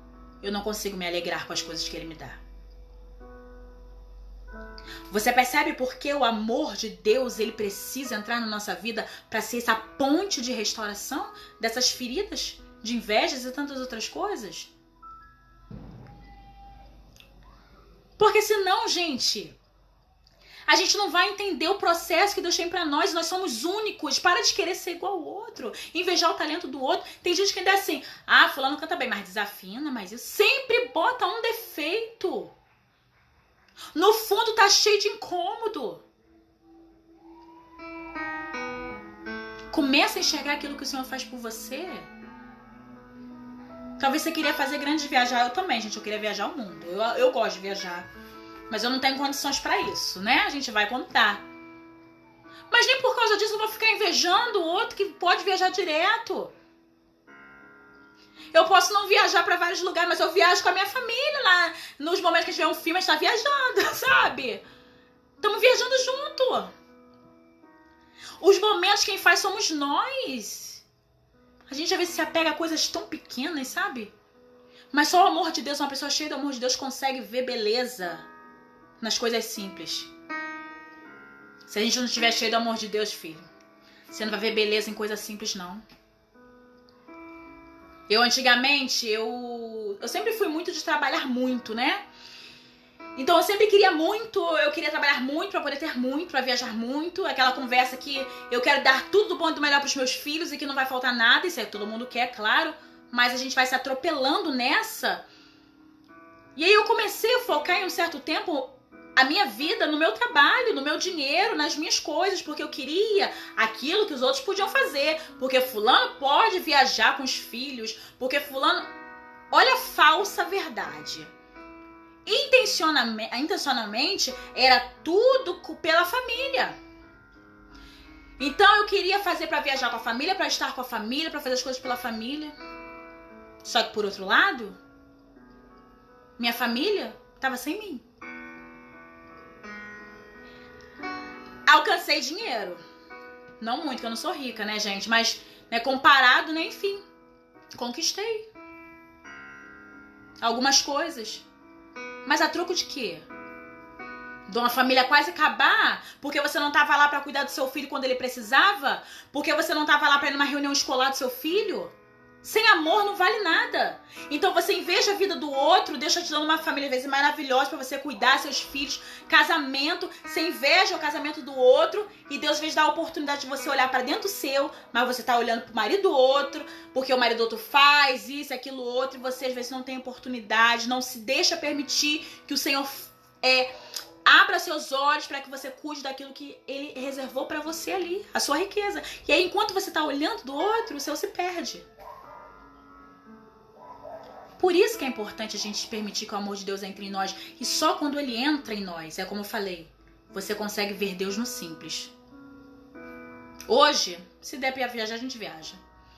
eu não consigo me alegrar com as coisas que Ele me dá. Você percebe por que o amor de Deus ele precisa entrar na nossa vida para ser essa ponte de restauração dessas feridas, de invejas e tantas outras coisas? Porque senão, gente, a gente não vai entender o processo que Deus tem para nós. Nós somos únicos. Para de querer ser igual ao outro, invejar o talento do outro. Tem gente que ainda é assim, fulano canta bem, mas desafina, mas isso sempre bota um defeito. No fundo tá cheio de incômodo. Começa a enxergar aquilo que o Senhor faz por você. Talvez você queria fazer grandes viagens. Eu também, gente. Eu queria viajar o mundo. Eu gosto de viajar. Mas eu não tenho condições pra isso, né? A gente vai contar. Mas nem por causa disso eu vou ficar invejando o outro que pode viajar direto. Eu posso não viajar para vários lugares, mas eu viajo com a minha família lá. Nos momentos que a gente vê um filme, a gente tá viajando, sabe? Estamos viajando junto. Os momentos quem faz somos nós. A gente às vezes se apega a coisas tão pequenas, sabe? Mas só o amor de Deus, uma pessoa cheia do amor de Deus consegue ver beleza nas coisas simples. Se a gente não estiver cheio do amor de Deus, filho, você não vai ver beleza em coisas simples, não. Eu antigamente, eu sempre fui muito de trabalhar muito, né? Então eu sempre queria muito, eu queria trabalhar muito pra poder ter muito, pra viajar muito. Aquela conversa que eu quero dar tudo do bom e do melhor pros meus filhos e que não vai faltar nada. Isso é todo mundo quer, claro. Mas a gente vai se atropelando nessa. E aí eu comecei a focar em um certo tempo a minha vida no meu trabalho, no meu dinheiro, nas minhas coisas, porque eu queria aquilo que os outros podiam fazer, porque fulano pode viajar com os filhos, porque fulano... Olha a falsa verdade. Intencionalmente era tudo pela família. Então eu queria fazer para viajar com a família, para estar com a família, para fazer as coisas pela família. Só que por outro lado, minha família estava sem mim. Alcancei dinheiro. Não muito, que eu não sou rica, né, gente? Mas, né, comparado, né, enfim. Conquistei algumas coisas. Mas a troco de quê? De uma família quase acabar? Porque você não estava lá para cuidar do seu filho quando ele precisava? Porque você não estava lá para ir numa reunião escolar do seu filho? Sem amor não vale nada. Então você inveja a vida do outro, Deus está te dando uma família às vezes maravilhosa para você cuidar seus filhos, casamento, você inveja o casamento do outro e Deus às vezes dá a oportunidade de você olhar para dentro do seu, mas você está olhando para o marido do outro, porque o marido do outro faz isso, aquilo, outro, e você às vezes não tem oportunidade, não se deixa permitir que o Senhor abra seus olhos para que você cuide daquilo que Ele reservou para você ali, a sua riqueza. E aí enquanto você está olhando do outro, o seu se perde. Por isso que é importante a gente permitir que o amor de Deus entre em nós. E só quando ele entra em nós, é como eu falei, você consegue ver Deus no simples. Hoje, se der pra viajar, a gente viaja.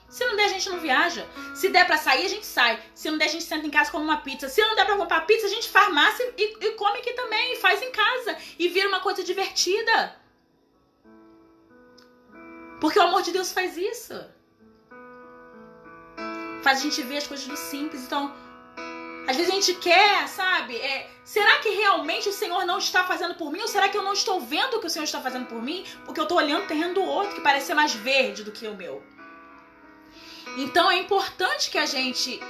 Se não der, a gente não viaja. Se der pra sair, a gente sai. Se não der, a gente senta em casa e come uma pizza. Se não der pra comprar pizza, a gente faz massa e come aqui também. E faz em casa. E vira uma coisa divertida. Porque o amor de Deus faz isso. Faz a gente ver as coisas do simples. Então, às vezes a gente quer, sabe? Será que realmente o Senhor não está fazendo por mim? Ou será que eu não estou vendo o que o Senhor está fazendo por mim? Porque eu estou olhando o terreno do outro, que parece ser mais verde do que o meu. Então é importante que a gente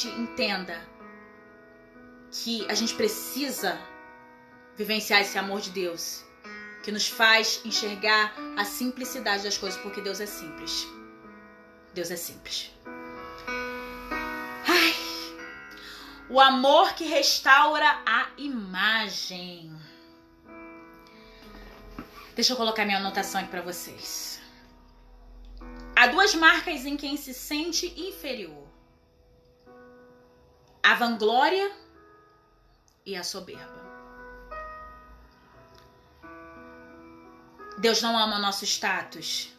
entenda que a gente precisa vivenciar esse amor de Deus, que nos faz enxergar a simplicidade das coisas, porque Deus é simples. Deus é simples. Ai, o amor que restaura a imagem. Deixa eu colocar minha anotação aqui para vocês. Há duas marcas em quem se sente inferior: a vanglória e a soberba. Deus não ama o nosso status.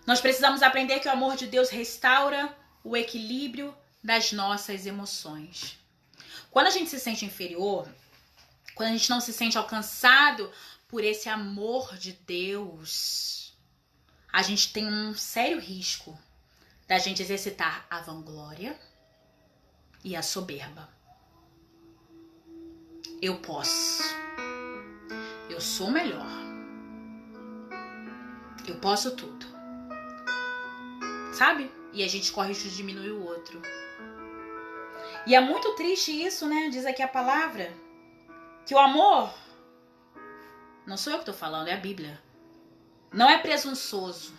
Nós precisamos aprender que o amor de Deus restaura o equilíbrio das nossas emoções. Quando a gente se sente inferior, quando a gente não se sente alcançado por esse amor de Deus, a gente tem um sério risco da gente exercitar a vanglória e a soberba. Eu posso. Eu sou melhor. Eu posso tudo. Sabe? E a gente corre risco de diminuir o outro. E é muito triste isso, né? Diz aqui a palavra. Que o amor, não sou eu que tô falando, é a Bíblia, não é presunçoso,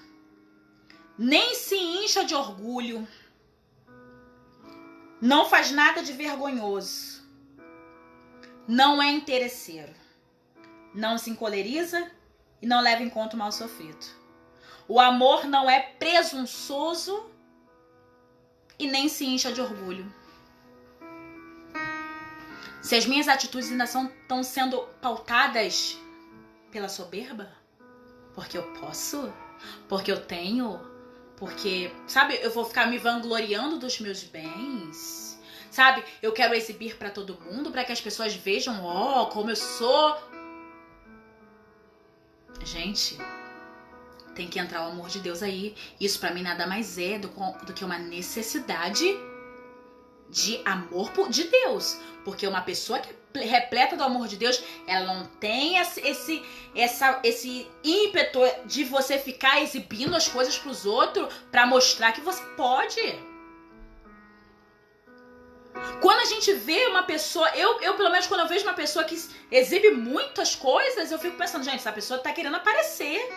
nem se incha de orgulho, não faz nada de vergonhoso, não é interesseiro, não se encoleriza e não leva em conta o mal sofrido. O amor não é presunçoso e nem se incha de orgulho. Se as minhas atitudes ainda estão sendo pautadas pela soberba, porque eu posso, porque eu tenho, porque, sabe, eu vou ficar me vangloriando dos meus bens, sabe, eu quero exibir para todo mundo, para que as pessoas vejam, como eu sou. Gente, tem que entrar o amor de Deus aí. Isso para mim nada mais é do que uma necessidade de amor de Deus. Porque uma pessoa que é repleta do amor de Deus, ela não tem esse ímpeto de você ficar exibindo as coisas pros outros para mostrar que você pode. Quando a gente vê uma pessoa, eu pelo menos quando eu vejo uma pessoa que exibe muitas coisas, eu fico pensando, gente, essa pessoa tá querendo aparecer.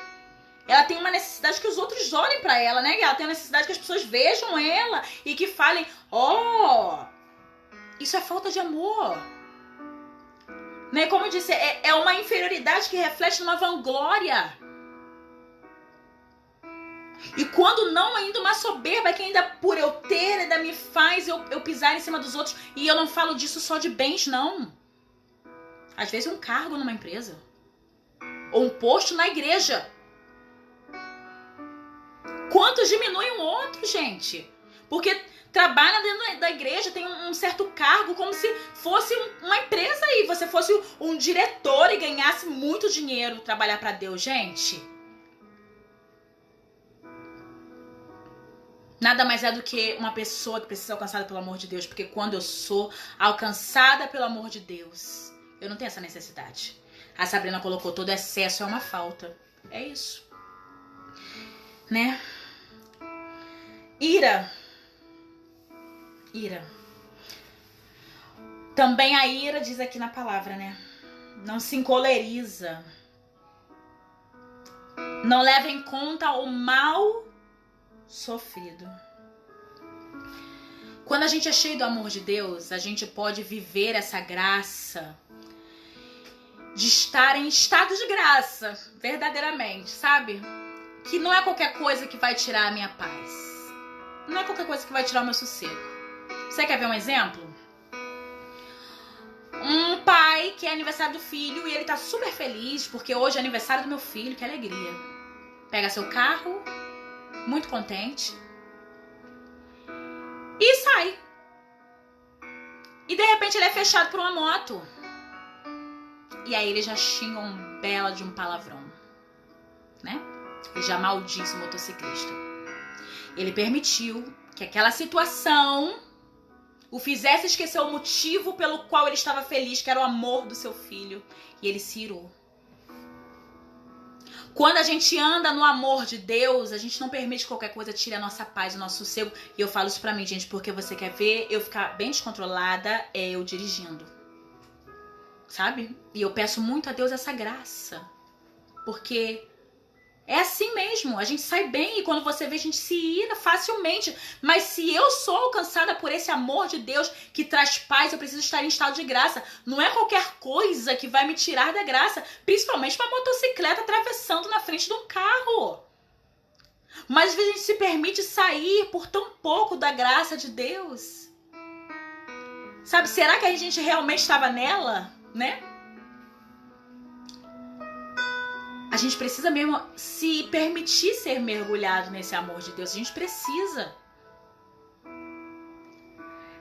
Ela tem uma necessidade que os outros olhem pra ela, né? Ela tem a necessidade que as pessoas vejam ela e que falem, isso é falta de amor. Né? Como eu disse, é uma inferioridade que reflete numa vanglória. E quando não, ainda uma soberba que ainda por eu ter, ainda me faz eu pisar em cima dos outros. E eu não falo disso só de bens, não. Às vezes um cargo numa empresa. Ou um posto na igreja. Quantos diminuem o outro, gente? Porque trabalha dentro da igreja, tem um certo cargo, como se fosse uma empresa aí. Você fosse um diretor e ganhasse muito dinheiro trabalhar para Deus, gente. Nada mais é do que uma pessoa que precisa ser alcançada pelo amor de Deus. Porque quando eu sou alcançada pelo amor de Deus, eu não tenho essa necessidade. A Sabrina colocou, todo excesso é uma falta. É isso. Né? Ira. Também a ira diz aqui na palavra, né? Não se encoleriza. Não leva em conta o mal sofrido. Quando a gente é cheio do amor de Deus, a gente pode viver essa graça de estar em estado de graça, verdadeiramente, sabe? Que não é qualquer coisa que vai tirar a minha paz. Não é qualquer coisa que vai tirar o meu sossego. Você quer ver um exemplo? Um pai que é aniversário do filho e ele tá super feliz porque hoje é aniversário do meu filho, que alegria. Pega seu carro, muito contente, e sai. E de repente ele é fechado por uma moto. E aí ele já xinga um belo de um palavrão, né? Ele já maldiz o motociclista. Ele permitiu que aquela situação o fizesse esquecer o motivo pelo qual ele estava feliz, que era o amor do seu filho. E ele se irou. Quando a gente anda no amor de Deus, a gente não permite que qualquer coisa tire a nossa paz, o nosso sossego. E eu falo isso pra mim, gente, porque você quer ver eu ficar bem descontrolada, eu dirigindo. Sabe? E eu peço muito a Deus essa graça. Porque é assim mesmo, a gente sai bem e quando você vê a gente se ira facilmente. Mas se eu sou alcançada por esse amor de Deus que traz paz, eu preciso estar em estado de graça. Não é qualquer coisa que vai me tirar da graça, principalmente uma motocicleta atravessando na frente de um carro. Mas às vezes a gente se permite sair por tão pouco da graça de Deus. Sabe, será que a gente realmente estava nela, né? A gente precisa mesmo se permitir ser mergulhado nesse amor de Deus. A gente precisa.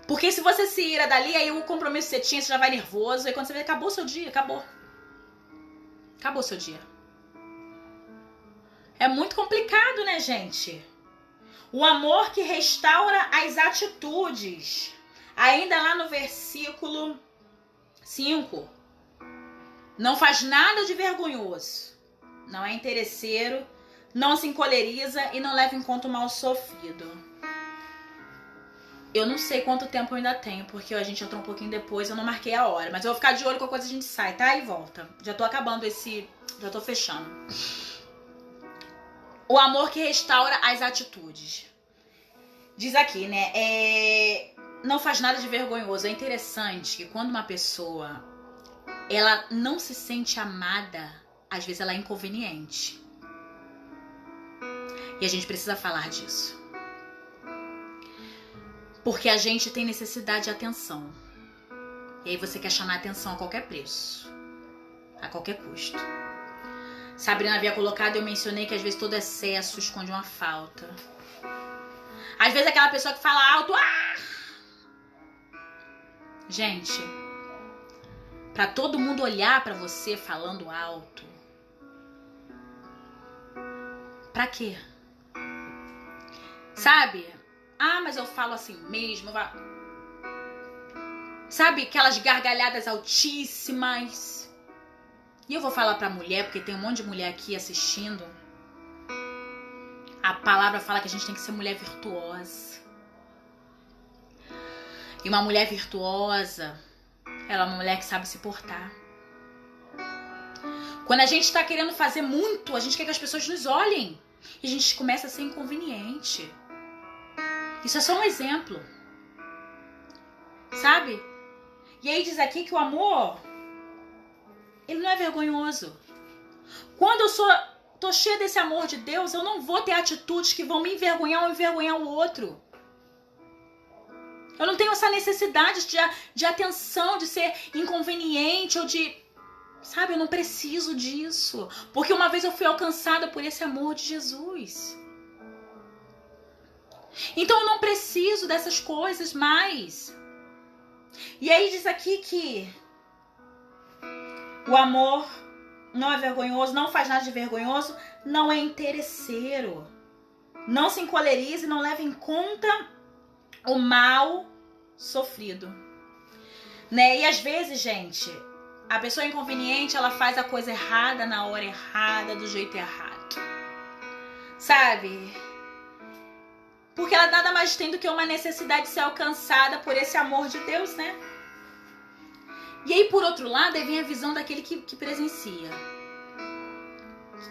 Porque se você se ira dali, aí o compromisso que você tinha, você já vai nervoso. Aí quando você vê, acabou o seu dia, acabou. Acabou o seu dia. É muito complicado, né, gente? O amor que restaura as atitudes. Ainda lá no versículo 5. Não faz nada de vergonhoso. Não é interesseiro, não se encoleriza e não leva em conta o mal sofrido. Eu não sei quanto tempo eu ainda tenho, porque a gente entrou um pouquinho depois, eu não marquei a hora. Mas eu vou ficar de olho com a coisa, a gente sai, tá? E volta. Já tô acabando já tô fechando. O amor que restaura as atitudes. Diz aqui, né? Não faz nada de vergonhoso. É interessante que quando uma pessoa ela não se sente amada, às vezes ela é inconveniente. E a gente precisa falar disso. Porque a gente tem necessidade de atenção. E aí você quer chamar atenção a qualquer preço. A qualquer custo. Sabrina havia colocado, eu mencionei que às vezes todo excesso esconde uma falta. Às vezes aquela pessoa que fala alto. Ah! Gente, pra todo mundo olhar pra você falando alto. Pra quê? Sabe? Ah, mas eu falo assim mesmo. Sabe? Aquelas gargalhadas altíssimas. E eu vou falar pra mulher, porque tem um monte de mulher aqui assistindo. A palavra fala que a gente tem que ser mulher virtuosa. E uma mulher virtuosa, ela é uma mulher que sabe se portar. Quando a gente tá querendo fazer muito, a gente quer que as pessoas nos olhem. E a gente começa a ser inconveniente. Isso é só um exemplo. Sabe? E aí diz aqui que o amor, ele não é vergonhoso. Quando eu tô cheia desse amor de Deus, eu não vou ter atitudes que vão me envergonhar ou envergonhar o outro. Eu não tenho essa necessidade de atenção, de ser inconveniente ou de... Sabe, eu não preciso disso. Porque uma vez eu fui alcançada por esse amor de Jesus. Então eu não preciso dessas coisas mais. E aí diz aqui que o amor não é vergonhoso, não faz nada de vergonhoso, não é interesseiro. Não se encolerize, não leva em conta o mal sofrido. Né? E às vezes, gente, a pessoa inconveniente, ela faz a coisa errada na hora errada, do jeito errado. Sabe? Porque ela nada mais tem do que uma necessidade de ser alcançada por esse amor de Deus, né? E aí, por outro lado, aí vem a visão daquele que presencia.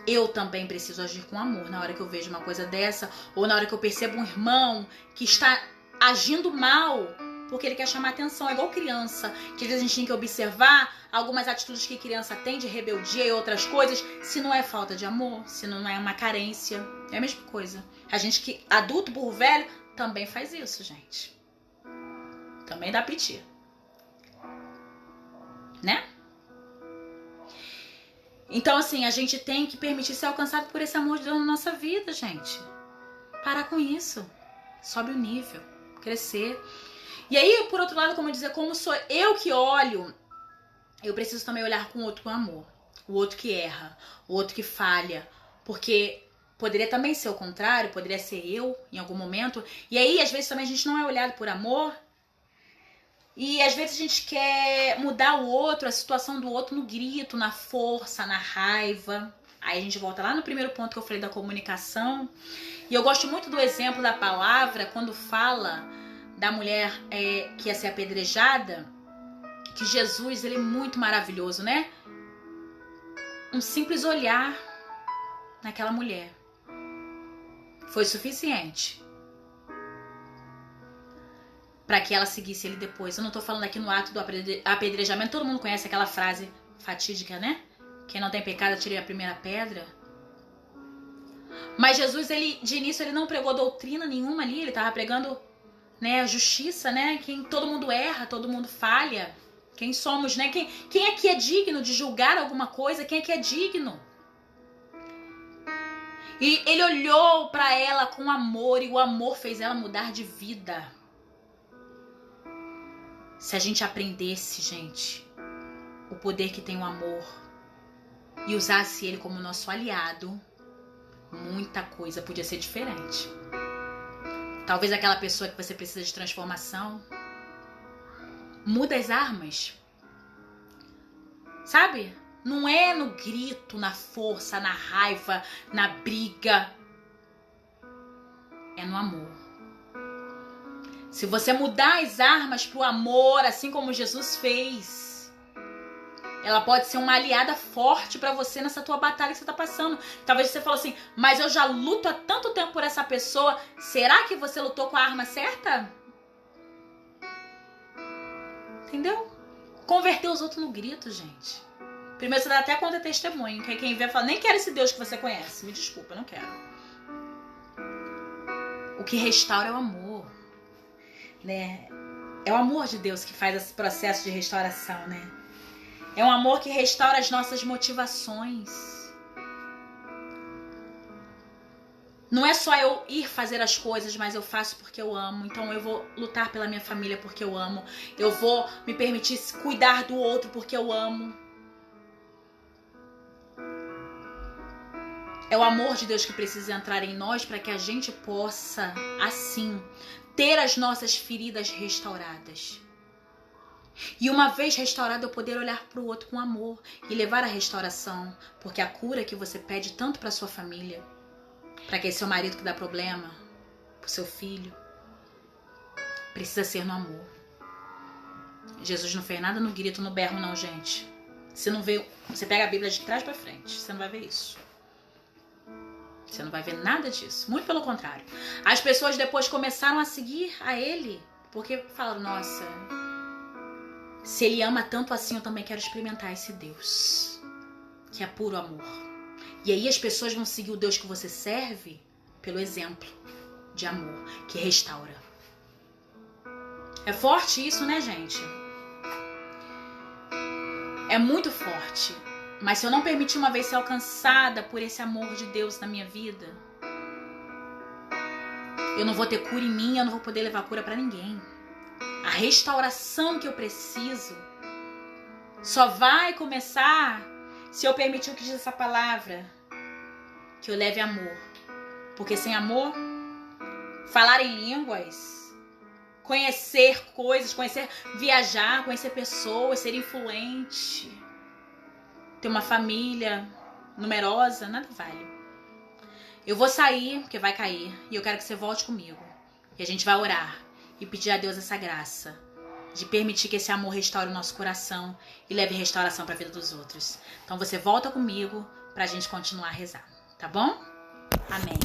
Eu também preciso agir com amor na hora que eu vejo uma coisa dessa, ou na hora que eu percebo um irmão que está agindo mal, porque ele quer chamar atenção. É igual criança, que às vezes a gente tem que observar algumas atitudes que criança tem de rebeldia e outras coisas, se não é falta de amor, se não é uma carência. É a mesma coisa. A gente que, adulto por velho, também faz isso, gente. Também dá piti. Né? Então, assim, a gente tem que permitir ser alcançado por esse amor de Deus na nossa vida, gente. Parar com isso. Sobe o nível. crescer. E aí, por outro lado, como eu dizer, como sou eu que olho, eu preciso também olhar com o outro com amor. O outro que erra, o outro que falha. Porque poderia também ser o contrário, poderia ser eu em algum momento. E aí, às vezes, também a gente não é olhado por amor. E às vezes a gente quer mudar o outro, a situação do outro no grito, na força, na raiva. Aí a gente volta lá no primeiro ponto que eu falei da comunicação. E eu gosto muito do exemplo da palavra, quando fala da mulher que ia ser apedrejada, que Jesus, ele é muito maravilhoso, né? Um simples olhar naquela mulher foi suficiente para que ela seguisse ele depois. Eu não tô falando aqui no ato do apedrejamento, todo mundo conhece aquela frase fatídica, né? Quem não tem pecado, atire a primeira pedra. Mas Jesus, ele de início, ele não pregou doutrina nenhuma ali, ele tava pregando, né, a justiça, né? Todo mundo erra, todo mundo falha. Quem somos, né? Quem aqui é digno de julgar alguma coisa? Quem aqui é digno? E ele olhou para ela com amor, e o amor fez ela mudar de vida. Se a gente aprendesse, gente, o poder que tem o amor e usasse ele como nosso aliado, muita coisa podia ser diferente. Talvez aquela pessoa que você precisa de transformação, muda as armas. Sabe? Não é no grito, na força, na raiva, na briga. É no amor. Se você mudar as armas pro amor, assim como Jesus fez, ela pode ser uma aliada forte pra você nessa tua batalha que você tá passando. Talvez você fale assim, mas eu já luto há tanto tempo por essa pessoa. Será que você lutou com a arma certa? Entendeu? Converter os outros no grito, gente. Primeiro você dá até conta testemunho. Que quem vê fala, nem quero esse Deus que você conhece. Me desculpa, não quero. O que restaura é o amor. Né? É o amor de Deus que faz esse processo de restauração, né? É um amor que restaura as nossas motivações. Não é só eu ir fazer as coisas, mas eu faço porque eu amo. Então eu vou lutar pela minha família porque eu amo. Eu vou me permitir cuidar do outro porque eu amo. É o amor de Deus que precisa entrar em nós para que a gente possa, assim, ter as nossas feridas restauradas. E uma vez restaurado, eu poder olhar para o outro com amor e levar a restauração. Porque a cura que você pede tanto para sua família, para aquele seu marido que dá problema, para o seu filho, precisa ser no amor. Jesus não fez nada no grito, no berro não, gente. Você não vê, você pega a Bíblia de trás para frente, você não vai ver isso. Você não vai ver nada disso. Muito pelo contrário. As pessoas depois começaram a seguir a ele. Porque falaram, nossa, se ele ama tanto assim, eu também quero experimentar esse Deus. Que é puro amor. E aí as pessoas vão seguir o Deus que você serve pelo exemplo de amor. Que restaura. É forte isso, né, gente? É muito forte. Mas se eu não permitir uma vez ser alcançada por esse amor de Deus na minha vida, eu não vou ter cura em mim, eu não vou poder levar cura pra ninguém. A restauração que eu preciso só vai começar se eu permitir o que diz essa palavra, que eu leve amor. Porque sem amor, falar em línguas, conhecer coisas, viajar, conhecer pessoas, ser influente, ter uma família numerosa, nada vale. Eu vou sair, porque vai cair, e eu quero que você volte comigo. E a gente vai orar e pedir a Deus essa graça de permitir que esse amor restaure o nosso coração e leve restauração para a vida dos outros. Então você volta comigo pra gente continuar a rezar, tá bom? Amém.